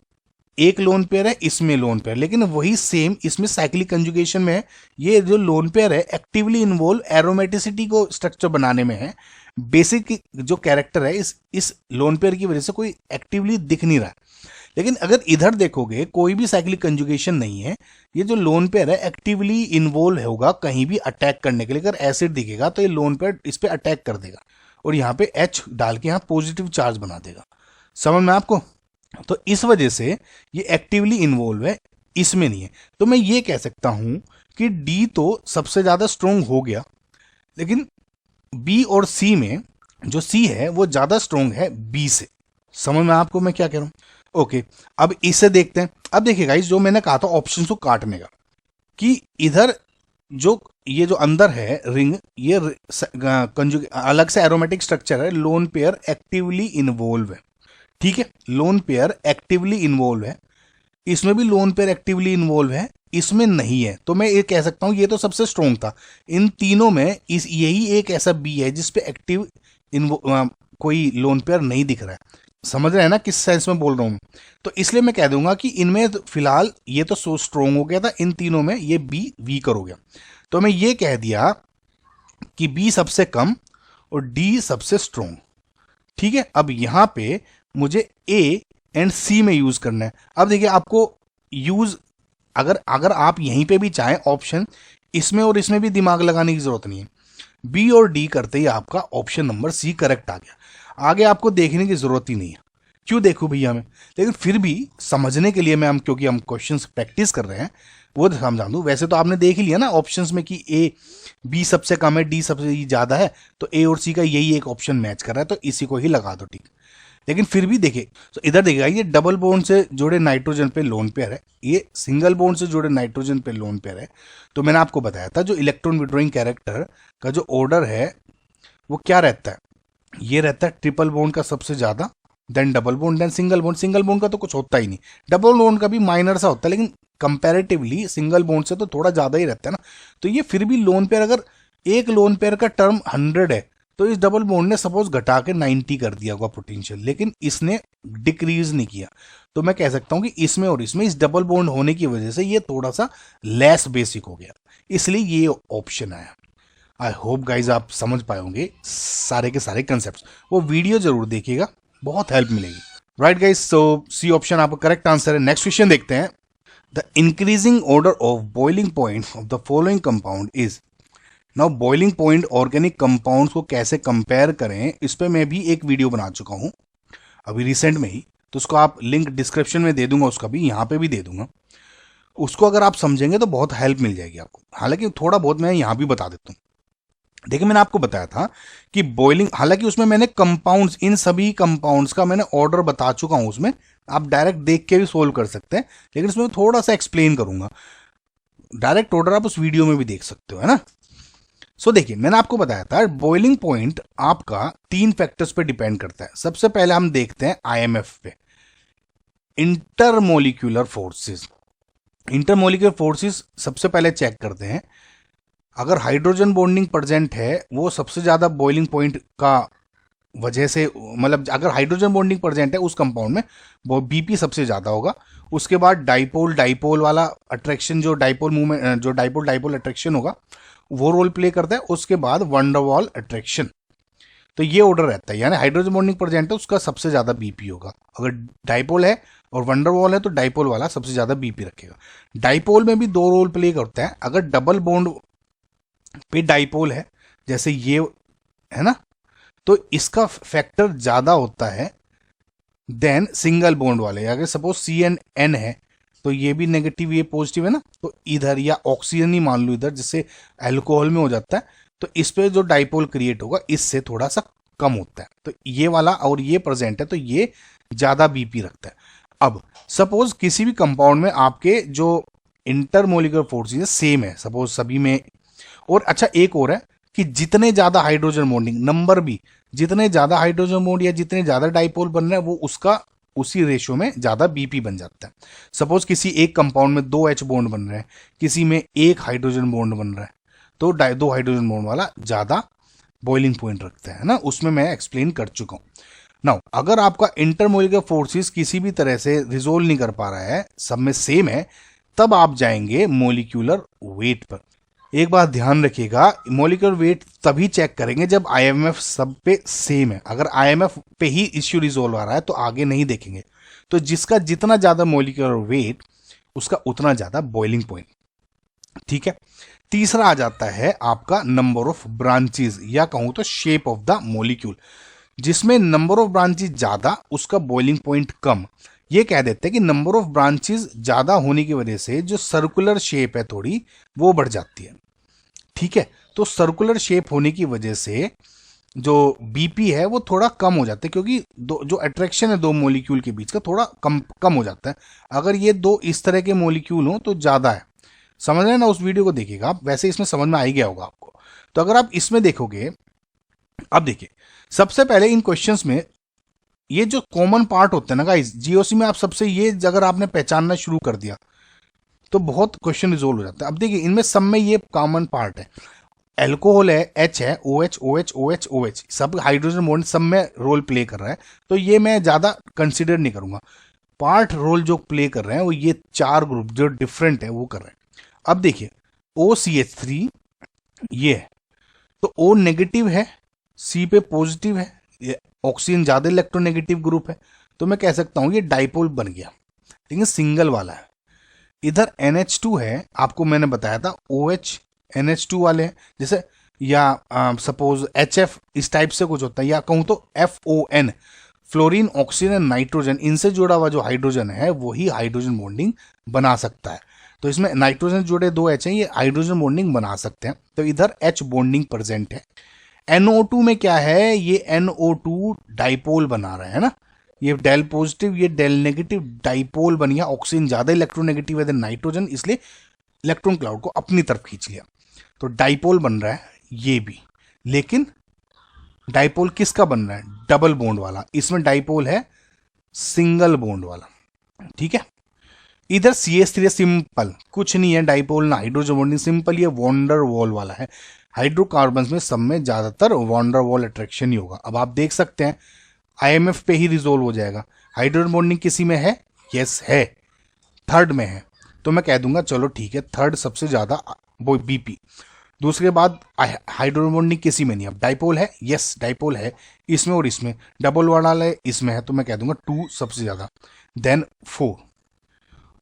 S1: एक लोन पेयर है, इसमें लोन पेयर, लेकिन वही सेम इसमें साइक्लिक कंजुगेशन में है। ये जो लोन पेयर है एक्टिवली इन्वॉल्व एरोमेटिसिटी को स्ट्रक्चर बनाने में है। बेसिक जो कैरेक्टर है इस लोन पेयर की वजह से कोई एक्टिवली दिख नहीं रहा है। लेकिन अगर इधर देखोगे कोई भी साइक्लिक कंजुगेशन नहीं है, ये जो लोन पेयर है एक्टिवली इन्वॉल्व होगा कहीं भी अटैक करने के लिए। अगर एसिड दिखेगा तो ये लोन पेयर इस पर अटैक कर देगा और यहाँ पे H डाल के यहाँ पॉजिटिव चार्ज बना देगा। समझ में आपको? तो इस वजह से ये एक्टिवली इन्वॉल्व है, इसमें नहीं है। तो मैं ये कह सकता हूं कि डी तो सबसे ज्यादा स्ट्रोंग हो गया, लेकिन बी और सी में जो सी है वो ज्यादा स्ट्रोंग है बी से। समझ में आपको मैं क्या कह रहा हूं? ओके, अब इसे देखते हैं। अब देखिए गाइस, जो मैंने कहा था ऑप्शन को काटने का, कि इधर जो ये जो अंदर है रिंग, ये अलग से एरोमेटिक स्ट्रक्चर है, लोन पेयर एक्टिवली इन्वॉल्व है। ठीक है, लोन पेयर एक्टिवली इन्वॉल्व है, इसमें भी लोन पेयर एक्टिवली इन्वॉल्व है, इसमें नहीं है। तो मैं ये कह सकता हूं ये तो सबसे स्ट्रोंग था इन तीनों में। यही एक ऐसा बी है जिसपे एक्टिव कोई लोन पेयर नहीं दिख रहा है। समझ रहे हैं ना किस सेंस में बोल रहा हूं? तो इसलिए मैं कह दूंगा कि इनमें तो फिलहाल ये तो सो स्ट्रोंग हो गया था, इन तीनों में ये बी वीकर हो गया। तो मैं ये कह दिया कि बी सबसे कम और डी सबसे स्ट्रोंग। ठीक है, अब यहां पे मुझे ए एंड सी में यूज करना है। अब देखिए आपको यूज अगर आप यहीं पे भी चाहें ऑप्शन, इसमें और इसमें भी दिमाग लगाने की जरूरत नहीं है। बी और डी करते ही आपका ऑप्शन नंबर सी करेक्ट आ गया, आगे आपको देखने की जरूरत ही नहीं है। क्यों देखूं भैया मैं? लेकिन फिर भी समझने के लिए मैं क्योंकि हम क्वेश्चंस प्रैक्टिस कर रहे हैं वो समझा दूं। वैसे तो आपने देख ही लिया ना ऑप्शंस में कि ए बी सबसे कम है, डी सबसे ज्यादा है, तो ए और सी का यही एक ऑप्शन मैच कर रहा है, तो इसी को ही लगा दो। ठीक, लेकिन फिर भी देखिए, तो इधर देखिएगा, ये डबल बॉन्ड से जुड़े नाइट्रोजन पे लोन पेयर है, ये सिंगल बॉन्ड से जुड़े नाइट्रोजन पे लोन पेयर है। तो मैंने आपको बताया था जो इलेक्ट्रॉन विड्रॉइंग कैरेक्टर का जो ऑर्डर है वो क्या रहता है, ये रहता है ट्रिपल बॉन्ड का सबसे ज्यादा, then double bond, then single bond. Single bond का तो कुछ होता ही नहीं, डबल बॉन्ड का भी माइनर सा होता है, लेकिन कंपैरेटिवली सिंगल बॉन्ड से तो थोड़ा ज्यादा ही रहता है ना। तो ये फिर भी लोन पेयर, अगर एक लोन पेयर का टर्म 100 है तो इस डबल बॉन्ड ने सपोज घटा के 90 कर दिया होगा पोटेंशियल, लेकिन इसने डिक्रीज नहीं किया। तो मैं कह सकता हूं कि इसमें और इसमें इस डबल बॉन्ड होने की वजह से ये थोड़ा सा लेस बेसिक हो गया, इसलिए ये ऑप्शन आया। आई होप गाइज आप समझ पाए होंगे सारे के सारे कंसेप्ट। वो वीडियो जरूर देखिएगा, बहुत हेल्प मिलेगी। राइट गाइस, सो सी ऑप्शन आपका करेक्ट आंसर है। नेक्स्ट क्वेश्चन देखते हैं। The increasing order of boiling point of the following compound is. Now boiling point organic compounds को कैसे कंपेयर करें, इस पे मैं भी एक वीडियो बना चुका हूं अभी रिसेंट में ही, तो उसको आप लिंक डिस्क्रिप्शन में दे दूंगा, उसका भी यहाँ पे भी दे दूंगा। उसको अगर आप समझेंगे तो बहुत हेल्प मिल जाएगी आपको। हालांकि थोड़ा बहुत मैं यहाँ भी बता देता हूँ। देखिए मैंने आपको बताया था कि बॉइलिंग, हालांकि उसमें मैंने कंपाउंड्स, इन सभी कंपाउंड्स का मैंने ऑर्डर बता चुका हूं उसमें, आप डायरेक्ट देख के भी सोल्व कर सकते हैं, लेकिन इसमें थोड़ा सा एक्सप्लेन करूंगा। डायरेक्ट ऑर्डर आप उस वीडियो में भी देख सकते हो, है ना। सो देखिए मैंने आपको बताया था बॉइलिंग पॉइंट आपका 3 फैक्टर्स पे डिपेंड करता है। सबसे पहले हम देखते हैं आईएमएफ पे, इंटरमोलिक्यूलर फोर्सेस। इंटरमोलिक्यूलर फोर्सेस सबसे पहले चेक करते हैं। अगर हाइड्रोजन बॉन्डिंग प्रेजेंट है, वो सबसे ज्यादा बॉइलिंग पॉइंट का वजह से, मतलब अगर हाइड्रोजन बॉन्डिंग प्रेजेंट है उस कंपाउंड में, वो बीपी सबसे ज्यादा होगा। उसके बाद डाइपोल डाइपोल वाला अट्रैक्शन, जो डाइपोल मूवमेंट, जो डाइपोल डाइपोल अट्रैक्शन होगा वो रोल प्ले करता है। उसके बाद वंडरवॉल अट्रैक्शन। तो ये ऑर्डर रहता है, यानी हाइड्रोजन बॉन्डिंग प्रेजेंट है उसका सबसे ज्यादा बीपी होगा। अगर डाइपोल है और वंडरवॉल है तो डाइपोल वाला सबसे ज्यादा बीपी रखेगा। डाइपोल में भी 2 रोल प्ले करता है। अगर डबल बॉन्ड पे डाइपोल है, जैसे ये है ना, तो इसका फैक्टर ज्यादा होता है देन सिंगल बॉन्ड वाले। अगर सपोज CN है तो ये भी नेगेटिव ये पॉजिटिव है ना, तो इधर, या ऑक्सीजन ही मान लो इधर, जिससे अल्कोहल में हो जाता है, तो इस पे जो डाइपोल क्रिएट होगा इससे थोड़ा सा कम होता है। तो ये वाला और ये प्रेजेंट है तो ये ज्यादा बीपी रखता है। अब सपोज किसी भी कंपाउंड में आपके जो इंटरमोलिकुलर फोर्सेस सेम है सपोज सभी में, और अच्छा एक और है कि जितने ज्यादा हाइड्रोजन बॉन्डिंग नंबर भी, जितने ज्यादा हाइड्रोजन बॉन्ड या जितने ज्यादा डाइपोल बन रहे हैं वो उसका उसी रेशियो में ज्यादा बीपी बन जाता है। सपोज किसी एक कंपाउंड में 2H बॉन्ड बन रहे हैं, किसी में 1 हाइड्रोजन बॉन्ड बन रहा है, तो 2 हाइड्रोजन बॉन्ड वाला ज्यादा बॉइलिंग पॉइंट रखता है ना, उसमें मैं एक्सप्लेन कर चुका हूं। नाउ अगर आपका इंटरमोलिकुलर फोर्सेस किसी भी तरह से रिजोल्व नहीं कर पा रहा है, सब में सेम है, तब आप जाएंगे मोलिक्यूलर वेट पर। एक बात ध्यान रखिएगा, मोलिकुलर वेट तभी चेक करेंगे जब आईएमएफ सब पे सेम है। अगर आईएमएफ पे ही इश्यू रिजोल्व आ रहा है तो आगे नहीं देखेंगे। तो जिसका जितना ज्यादा मोलिकुलर वेट उसका उतना ज्यादा बॉइलिंग पॉइंट। ठीक है। तीसरा आ जाता है आपका नंबर ऑफ ब्रांचेस, या कहूं तो शेप ऑफ द मोलिक्यूल। जिसमें नंबर ऑफ ब्रांचेस ज्यादा उसका बॉइलिंग पॉइंट कम। ये कह देते हैं कि नंबर ऑफ ब्रांचेस ज्यादा होने की वजह से जो सर्कुलर शेप है थोड़ी वो बढ़ जाती है। ठीक है। तो सर्कुलर शेप होने की वजह से जो बीपी है वो थोड़ा कम हो जाता है, क्योंकि जो अट्रैक्शन है 2 मॉलिक्यूल के बीच का थोड़ा कम हो जाता है। अगर ये 2 इस तरह के मॉलिक्यूल हो तो ज्यादा है। समझ रहे हैं ना, उस वीडियो को देखिएगा आप, वैसे इसमें समझ में आ ही गया होगा आपको। तो अगर आप इसमें देखोगे, अब देखिए सबसे पहले इन क्वेश्चंस में ये जो कॉमन पार्ट होते हैं ना गाइस, जीओसी में आप सबसे ये अगर आपने पहचानना शुरू कर दिया तो बहुत क्वेश्चन रिजोल्व हो जाता है। अब देखिए इनमें सब में ये कॉमन पार्ट है, एल्कोहल है, H है, OH OH OH OH, सब हाइड्रोजन बॉन्ड सब में रोल प्ले कर रहा है, तो ये मैं ज्यादा कंसिडर नहीं करूंगा। पार्ट रोल जो प्ले कर रहे हैं वो ये 4 ग्रुप जो डिफरेंट है वो कर रहे हैं। अब देखिए OCH3 ये है, तो O नेगेटिव है, C पे पॉजिटिव है, ये ऑक्सीजन ज्यादा इलेक्ट्रोनेगेटिव ग्रुप है, तो मैं कह सकता हूं ये डाइपोल बन गया, लेकिन सिंगल वाला है। इधर NH2 है, आपको मैंने बताया था OH NH2 वाले हैं, जैसे या सपोज HF इस टाइप से कुछ होता है, या कहूं तो FON फ्लोरीन ऑक्सीजन नाइट्रोजन, इनसे जुड़ा हुआ जो हाइड्रोजन है वही हाइड्रोजन बॉन्डिंग बना सकता है। तो इसमें नाइट्रोजन जुड़े 2 H हैं, ये हाइड्रोजन बॉन्डिंग बना सकते हैं। तो इधर H बॉन्डिंग प्रेजेंट है। NO2 में क्या है, ये NO2 डाइपोल बना रहा है ना, ये डेल पॉजिटिव ये डेल नेगेटिव डाइपोल बन गया। ऑक्सीजन ज्यादा इलेक्ट्रोनेगेटिव है देन नाइट्रोजन, इसलिए इलेक्ट्रॉन क्लाउड को अपनी तरफ खींच लिया, तो डाइपोल बन रहा है ये भी। लेकिन डाइपोल किसका बन रहा है, डबल बॉन्ड वाला, इसमें डाइपोल है सिंगल बॉन्ड वाला। ठीक है। इधर CH3 सिंपल कुछ नहीं है, डाइपोल ना हाइड्रोजन बॉन्डिंग, सिंपल ये वॉन्डर वॉल वाला है। हाइड्रोकार्बन में सब में ज्यादातर वॉन्डर वॉल अट्रैक्शन ही होगा। अब आप देख सकते हैं IMF पे ही रिजोल्व हो जाएगा। हाइड्रोजन बॉन्डिंग किसी में है, यस है, थर्ड में है, तो मैं कह दूंगा चलो ठीक है थर्ड सबसे ज्यादा वो बीपी। दूसरे बाद हाइड्रोजन बॉन्डिंग किसी में नहीं। अब डाइपोल है, यस डाइपोल है इसमें और इसमें, डबल वाला है इसमें है, तो मैं कह दूंगा 2 सबसे ज्यादा, देन 4।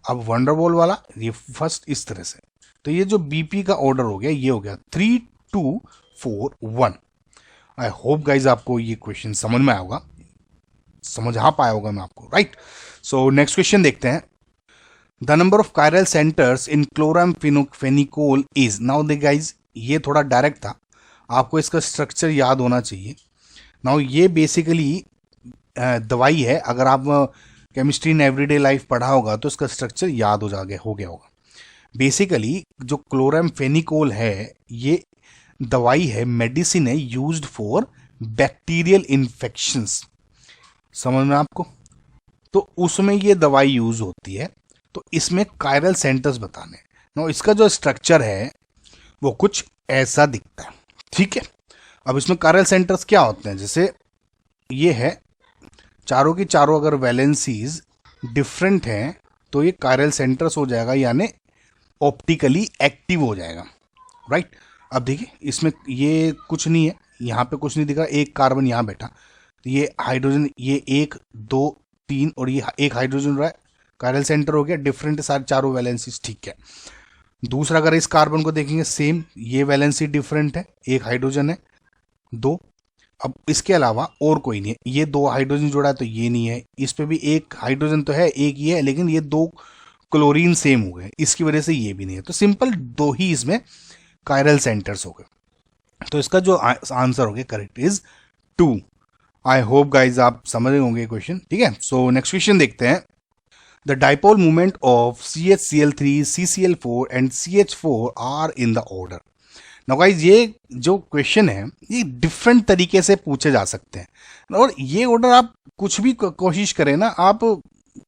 S1: अब वंडरबॉल वाला ये फर्स्ट इस तरह से, तो ये जो बीपी का ऑर्डर हो गया ये हो गया 3 2 4 1। आई होप गाइज आपको ये क्वेश्चन समझ में आया होगा, समझ आ पाया होगा मैं आपको, राइट। सो नेक्स्ट क्वेश्चन देखते हैं। The number of chiral centres in chloramphenicol is, now देख गाइज ये थोड़ा डायरेक्ट था, आपको इसका स्ट्रक्चर याद होना चाहिए। नाउ ये बेसिकली दवाई है, अगर आप केमिस्ट्री इन एवरीडे लाइफ पढ़ा होगा तो इसका स्ट्रक्चर याद हो गया होगा। बेसिकली जो क्लोरामफेनिकोल है ये दवाई है, मेडिसिन है यूज्ड फॉर बैक्टीरियल इन्फेक्शंस, समझ में आपको, तो उसमें ये दवाई यूज होती है। तो इसमें कायरल सेंटर्स बताने, नो इसका जो स्ट्रक्चर है वो कुछ ऐसा दिखता है, ठीक है। अब इसमें कायरल सेंटर्स क्या होते हैं, जैसे ये है चारों की चारों अगर वैलेंसीज डिफरेंट हैं तो ये कायरल सेंटर्स हो जाएगा, यानी ऑप्टिकली एक्टिव हो जाएगा, राइट। अब देखिए इसमें ये कुछ नहीं है, यहाँ पे कुछ नहीं दिख रहा, एक कार्बन यहाँ बैठा, तो ये हाइड्रोजन, ये 1 2 3 और ये एक हाइड्रोजन रहा है, कायरल सेंटर हो गया, डिफरेंट सारे चारों वैलेंसीज, ठीक है। दूसरा अगर इस कार्बन को देखेंगे सेम, ये वैलेंसी डिफरेंट है, एक हाइड्रोजन है 2। अब इसके अलावा और कोई नहीं है, ये 2 हाइड्रोजन जोड़ा है तो ये नहीं है, इस पे भी एक हाइड्रोजन तो है, एक ये है, लेकिन ये 2 क्लोरीन सेम हो गए, इसकी वजह से ये भी नहीं है, तो सिंपल 2 ही इसमें कायरल सेंटर्स हो गए। तो इसका जो आंसर हो गया correct is 2। I hope guys आप समझ रहे होंगे क्वेश्चन, ठीक है। सो नेक्स्ट क्वेश्चन देखते हैं। The dipole movement of CH Cl3 CCl4 and CH4 are in the order. Now guys ये जो क्वेश्चन है ये डिफरेंट तरीके से पूछे जा सकते हैं, और ये ऑर्डर आप कुछ भी कोशिश करें ना, आप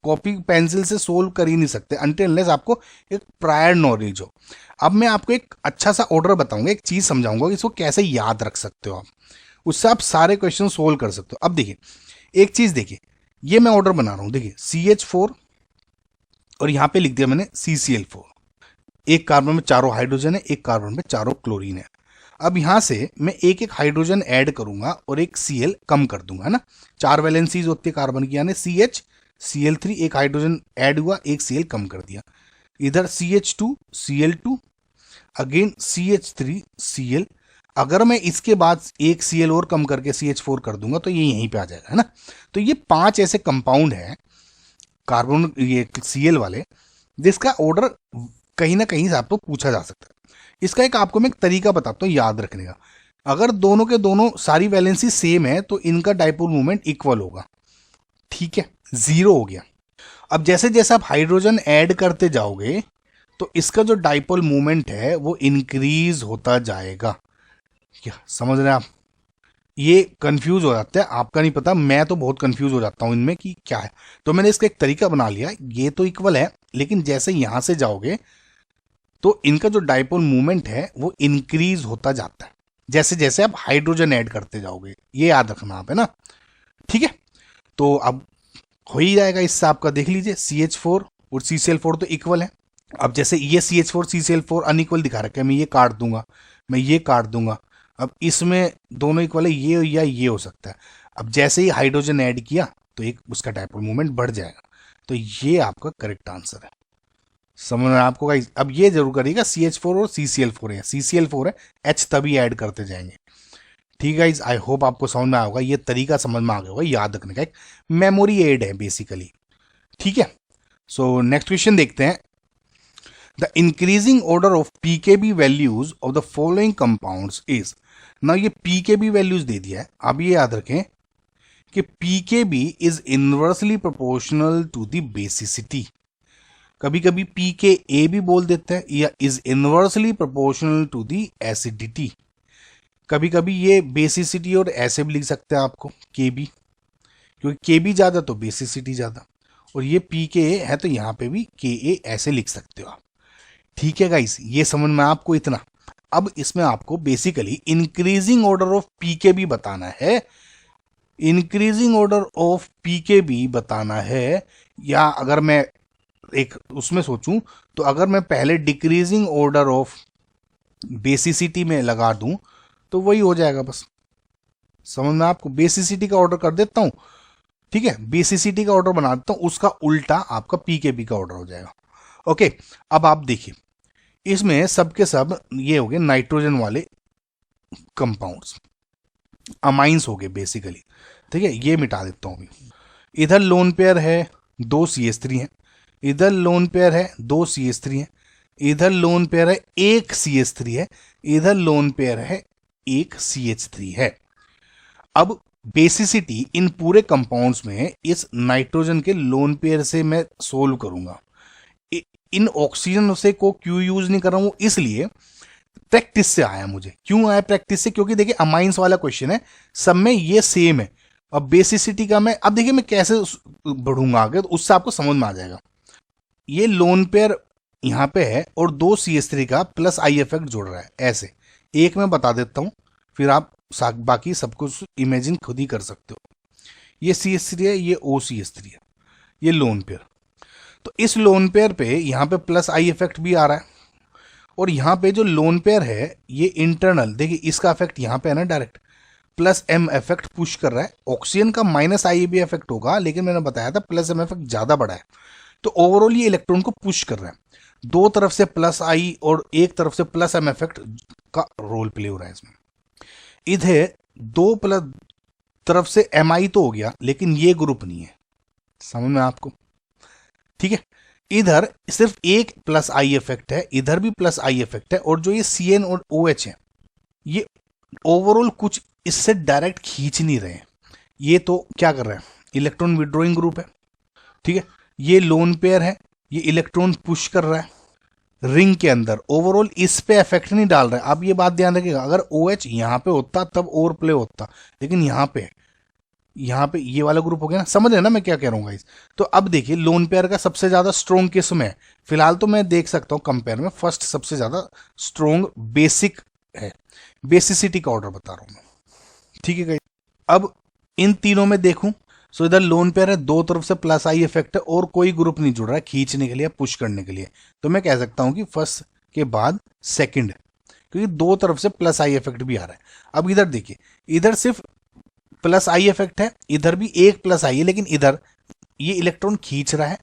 S1: कॉपी पेंसिल से सोल्व कर ही नहीं सकते अनटिल अनलेस आपको एक प्रायर नॉलेज हो। अब मैं आपको एक अच्छा सा ऑर्डर बताऊंगा, एक चीज समझाऊंगा कि इसको कैसे याद रख सकते हो आप, उससे आप सारे क्वेश्चन सोल्व कर सकते हो। अब देखिए एक चीज देखिए, ये मैं ऑर्डर बना रहा हूं, देखिए CH4 और यहां पे लिख दिया मैंने CCl4, एक कार्बन में चारों हाइड्रोजन है, एक कार्बन में चारों क्लोरीन है। अब यहां से मैं एक एक हाइड्रोजन ऐड करूंगा और एक Cl कम कर दूंगा, है ना, 4 वैलेंसीज होती है कार्बन की, यानी CH Cl3 एक हाइड्रोजन ऐड हुआ, एक Cl कम कर दिया, इधर CH2 Cl2 again CH3 Cl, अगर मैं इसके बाद एक Cl और कम करके CH4 कर दूंगा तो ये यहीं पे आ जाएगा, है ना। तो ये 5 ऐसे कंपाउंड है कार्बन, ये Cl वाले, जिसका ऑर्डर कहीं ना कहीं से आपको पूछा जा सकता है। इसका एक आपको मैं एक तरीका बताता हूँ याद रखने का। अगर दोनों के दोनों सारी वैलेंसी सेम है तो इनका डाइपोल मूवमेंट इक्वल होगा, ठीक है, 0 हो गया। अब जैसे जैसे आप हाइड्रोजन ऐड करते जाओगे तो इसका जो डाइपोल मूवमेंट है वो इंक्रीज होता जाएगा। क्या समझ रहे हैं आप? ये कंफ्यूज हो जाता है, आपका नहीं पता, मैं तो बहुत कंफ्यूज हो जाता हूं इनमें कि क्या है। तो मैंने इसका एक तरीका बना लिया, ये तो इक्वल है, लेकिन जैसे यहां से जाओगे तो इनका जो डाइपोल मूवमेंट है वो इंक्रीज होता जाता है जैसे जैसे आप हाइड्रोजन ऐड करते जाओगे, ये याद रखना आप, है ना, ठीक है। तो अब हो ही जाएगा इससे आपका, देख लीजिए CH4 और CCl4 तो इक्वल है। अब जैसे ये CH4 CCl4 अनइक्वल दिखा रखा है, मैं ये काट दूंगा, मैं ये काट दूंगा, अब इसमें दोनों इक्वल है, ये या ये हो सकता है। अब जैसे ही हाइड्रोजन ऐड किया तो एक उसका डाइपोल मूवमेंट बढ़ जाएगा, तो ये आपका करेक्ट आंसर है। समझ में आपको गाइस? अब ये जरूर करिएगा CH4 और CCl4 है, CCl4 है, H तभी ऐड करते जाएंगे, ठीक है गाइस। आई होप आपको समझ में आया होगा, ये तरीका समझ में आ गया होगा, याद रखने का एक मेमोरी एड है बेसिकली, ठीक है। सो नेक्स्ट क्वेश्चन देखते हैं। The increasing order of pKb values of the following compounds is, ना ये pKb वैल्यूज दे दिया है, अब ये याद रखें कि pKb is inversely proportional to the basicity, कभी कभी pKa भी बोल देते हैं, या is inversely proportional to the acidity, कभी कभी ये बेसिसिटी और ऐसे भी लिख सकते हैं आपको Kb, क्योंकि Kb ज्यादा तो बेसिसिटी ज्यादा, और ये pKa है तो यहाँ पे भी Ka ऐसे लिख सकते हो आप, ठीक है गाइस, ये समझ में आपको इतना। अब इसमें आपको basically increasing order of pKb बताना है, इंक्रीजिंग ऑर्डर ऑफ pKb बताना है, या अगर मैं एक उसमें सोचूं तो अगर मैं पहले डिक्रीजिंग ऑर्डर ऑफ बेसिसिटी में लगा दूं तो वही हो जाएगा बस। समझ में आपको? बेसिसिटी का ऑर्डर कर देता हूं, ठीक है, बेसिसिटी का ऑर्डर बना देता हूं, उसका उल्टा आपका पीकेबी का ऑर्डर हो जाएगा। ओके, अब आप देखिए इसमें सबके सब ये हो गए नाइट्रोजन वाले कंपाउंड्स, अमाइंस हो गए बेसिकली, ठीक है, ये मिटा देता हूं अभी। इधर लोन पेयर है 2 CH3 है, इधर लोन पेयर है 2 CH3 है, इधर लोन पेयर है 1 CH3 है, इधर लोन पेयर है 1 CH3 है। अब बेसिसिटी इन पूरे कंपाउंड्स में इस नाइट्रोजन के लोन पेयर से मैं सोल्व करूंगा। इन ऑक्सीजन से को क्यों यूज नहीं कर रहा हूं, इसलिए प्रैक्टिस से आया मुझे। क्यों आया प्रैक्टिस से? क्योंकि देखिए अमाइंस वाला क्वेश्चन है, सब में ये सेम है। अब बेसिसिटी का मैं अब देखिए मैं कैसे बढ़ूंगा आगे, तो उससे आपको समझ में आ जाएगा। ये लोन पेयर यहां पे है और 2 CH3 का प्लस आई इफेक्ट जोड़ रहा है, ऐसे एक मैं बता देता हूं, फिर आप बाकी सब कुछ इमेजिन खुद ही कर सकते हो। ये CH3 है, ये OCH3 है, ये लोन पेयर। तो इस लोन पेयर पे यहां पे प्लस आई इफेक्ट भी आ रहा है, और यहां पे जो लोन पेयर है ये इंटरनल, देखिए इसका इफेक्ट यहां पे है ना direct, plus M effect push कर रहा है। ऑक्सीजन का माइनस आई भी इफेक्ट होगा, लेकिन मैंने बताया था प्लस M इफेक्ट ज्यादा बड़ा है, तो ओवरऑल ये इलेक्ट्रॉन को पुश कर रहा है। दो तरफ से प्लस आई और एक तरफ से प्लस M इफेक्ट का रोल प्ले हो रहा है इसमें। इधर दो प्लस तरफ से Mi तो हो गया, लेकिन ये ग्रुप नहीं है, समझ में आपको? ठीक है, इधर सिर्फ एक प्लस आई इफेक्ट है, इधर भी प्लस आई इफेक्ट है, और जो ये Cn और OH है ये ओवरऑल कुछ इससे डायरेक्ट खींच नहीं रहे हैं। ये तो क्या कर रहा है, इलेक्ट्रॉन विड्रॉइंग ग्रुप है, ठीक है, ये लोन पेयर है, ये इलेक्ट्रॉन पुश कर रहा है रिंग के अंदर, ओवरऑल इस पे इफेक्ट नहीं डाल रहा है। आप ये बात ध्यान रखिएगा, अगर OH यहां पे होता तब ओवर प्ले होता, लेकिन यहां पे ये वाला ग्रुप हो गया ना, समझ रहे ना मैं क्या कह रहा हूँ गाइस? तो अब देखिए लोन पेयर का सबसे ज्यादा स्ट्रोंग किस में है, फिलहाल तो मैं देख सकता हूं कंपेयर में फर्स्ट सबसे ज्यादा स्ट्रोंग बेसिक है, बेसिसिटी का ऑर्डर बता रहा हूं मैं, ठीक है गाइस? अब इन तीनों में देखूं, सो इधर लोन पेयर है, दो तरफ से प्लस आई इफेक्ट है, और कोई ग्रुप नहीं जुड़ रहा है खींचने के लिए, पुश करने के लिए, तो मैं कह सकता हूं कि फर्स्ट के बाद सेकंड है, क्योंकि दो तरफ से प्लस आई इफेक्ट भी आ रहा है। अब इधर देखिए, इधर सिर्फ प्लस आई इफेक्ट है, इधर भी एक प्लस आई है, लेकिन इधर ये इलेक्ट्रॉन खींच रहा है,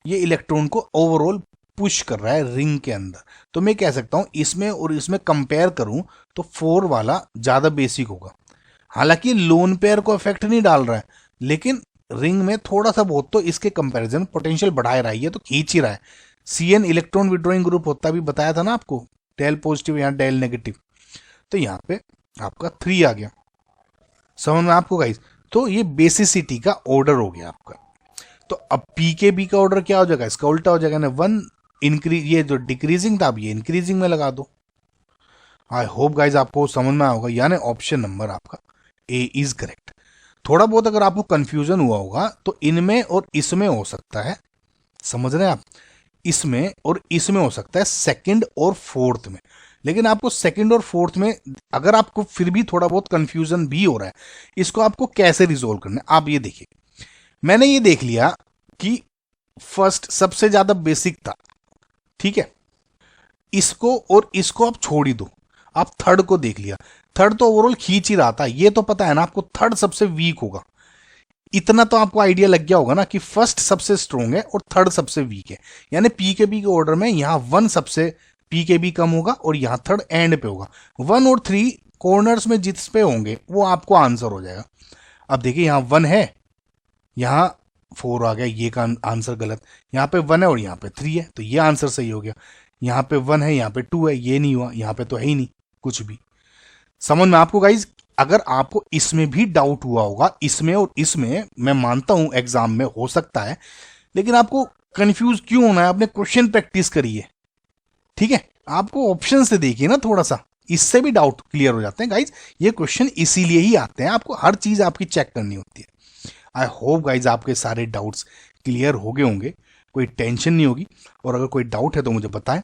S1: ये इलेक्ट्रॉन को ओवरऑल पुश कर रहा है रिंग के अंदर। तो मैं कह सकता हूं इसमें और इसमें कंपेयर करूं तो 4 वाला ज्यादा बेसिक होगा। हालांकि लोन पेयर को इफेक्ट नहीं डाल रहा है, लेकिन रिंग में थोड़ा सा बहुत तो इसके कंपैरिजन पोटेंशियल बढ़ा रहा है, तो खींच ही रहा है। Cn इलेक्ट्रॉन विड्रॉइंग ग्रुप होता भी बताया था ना आपको, डेल पॉजिटिव यहाँ डेल नेगेटिव, तो यहाँ पे आपका 3 आ गया, समझ में आपको गाइस? तो ये बेसिसिटी का ऑर्डर हो गया आपका। तो अब पीकेबी का ऑर्डर क्या हो जाएगा, इसका उल्टा हो जाएगा ना, 1 इंक्रीज, ये जो डिक्रीजिंग था अब ये इंक्रीजिंग में लगा दो। आई होप गाइज आपको समझ में आया होगा, यानी ऑप्शन नंबर आपका ए इज करेक्ट। थोड़ा बहुत अगर आपको कंफ्यूजन हुआ होगा तो इनमें और इसमें हो सकता है, समझ रहे हैं आप, इसमें और इसमें हो सकता है सेकंड और फोर्थ में, लेकिन आपको सेकंड और फोर्थ में अगर आपको फिर भी थोड़ा बहुत कंफ्यूजन भी हो रहा है, इसको आपको कैसे रिजोल्व करना है आप ये देखिए। मैंने ये देख लिया कि फर्स्ट सबसे ज्यादा बेसिक था, ठीक है, इसको और इसको आप छोड़ ही दो, आप थर्ड को देख लिया, थर्ड तो ओवरऑल खींच ही रहा था, ये तो पता है ना आपको थर्ड सबसे वीक होगा, इतना तो आपको आइडिया लग गया होगा ना कि फर्स्ट सबसे स्ट्रोंग है और थर्ड सबसे वीक है, यानी पीकेबी के ऑर्डर में यहां 1 सबसे पीकेबी कम होगा और यहां थर्ड एंड पे होगा। 1 और 3 कॉर्नर्स में जिस पे होंगे वो आपको आंसर हो जाएगा। अब देखिए यहां 1 है, यहां 4 आ गया, ये का आंसर गलत, यहां पे 1 है और यहां पे 3 है, तो ये आंसर सही हो गया। यहां पे 1 है, यहां पे 2 है, ये नहीं हुआ, यहां पे तो है ही नहीं कुछ भी। समझ में आपको गाइज? अगर आपको इसमें भी डाउट हुआ होगा, इसमें और इसमें, मैं मानता हूं एग्जाम में हो सकता है, लेकिन आपको कंफ्यूज क्यों होना है, आपने क्वेश्चन प्रैक्टिस करिए, ठीक है, आपको ऑप्शन से देखिए ना थोड़ा सा, इससे भी डाउट क्लियर हो जाते हैं गाइज। ये क्वेश्चन इसीलिए ही आते हैं, आपको हर चीज आपकी चेक करनी होती है। आई होप गाइज आपके सारे डाउट्स क्लियर हो गए होंगे, कोई टेंशन नहीं होगी, और अगर कोई डाउट है तो मुझे बताएं।